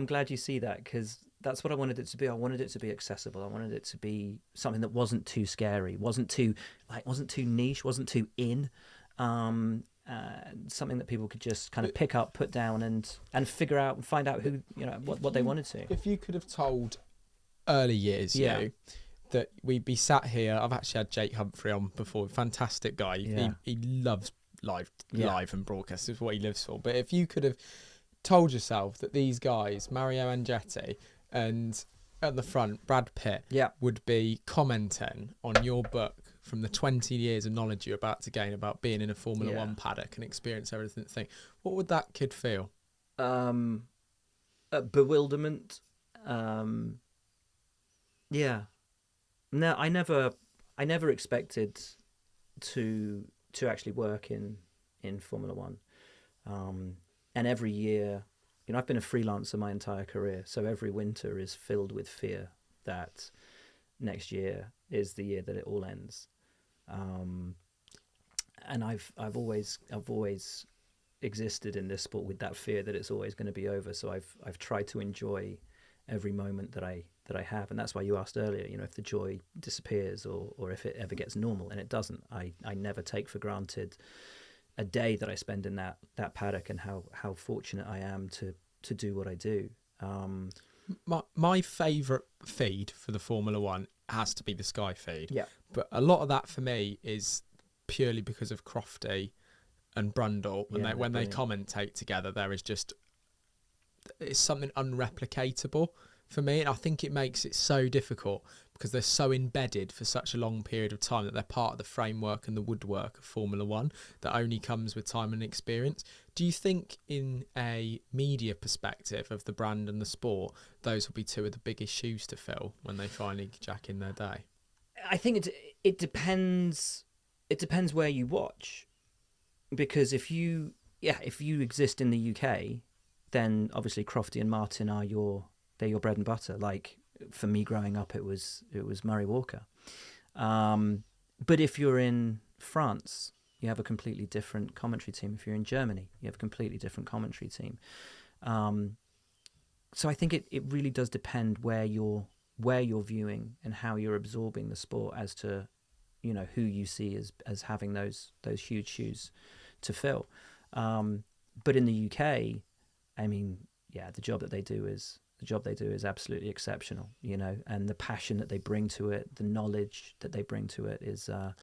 I'm glad you see that, because that's what I wanted it to be. I wanted it to be accessible. I wanted it to be something that wasn't too scary, wasn't too niche, wasn't too in. Something that people could just kind of pick up, put down, and figure out and find out who, what they wanted to. If you could have told early years Yeah. you that we'd be sat here, I've actually had Jake Humphrey on before, fantastic guy. Yeah. He loves live Yeah. and broadcast, is what he lives for. But if you could have told yourself that these guys, Mario Andretti and at the front Brad Pitt, Yeah. would be commenting on your book from the 20 years of knowledge you're about to gain about being in a Formula Yeah. One paddock and experience everything, what would that kid feel? Bewilderment. Yeah. No, I never expected to actually work in Formula One. And every year, I've been a freelancer my entire career, so every winter is filled with fear that next year is the year that it all ends. And I've always existed in this sport with that fear that it's always going to be over. So I've tried to enjoy every moment that I have, and that's why you asked earlier, if the joy disappears or if it ever gets normal, and it doesn't. I never take for granted a day that I spend in that paddock, and how fortunate I am to do what I do. My favourite feed for the Formula One has to be the Sky feed. Yeah. But a lot of that for me is purely because of Crofty and Brundle. And when they commentate together, it's something unreplicatable for me. And I think it makes it so difficult because they're so embedded for such a long period of time that they're part of the framework and the woodwork of Formula One that only comes with time and experience. Do you think in a media perspective of the brand and the sport, those will be two of the biggest shoes to fill when they finally jack in their day? I think it depends. It depends where you watch, because if you exist in the UK, then obviously Crofty and Martin they're your bread and butter. Like for me growing up, it was Murray Walker. But if you're in France, you have a completely different commentary team. If you're in Germany, you have a completely different commentary team. So I think it really does depend where you're viewing and how you're absorbing the sport as to who you see as having those huge shoes to fill. But in the UK, I mean, yeah, the job they do is absolutely exceptional, and the passion that they bring to it, the knowledge that they bring to it is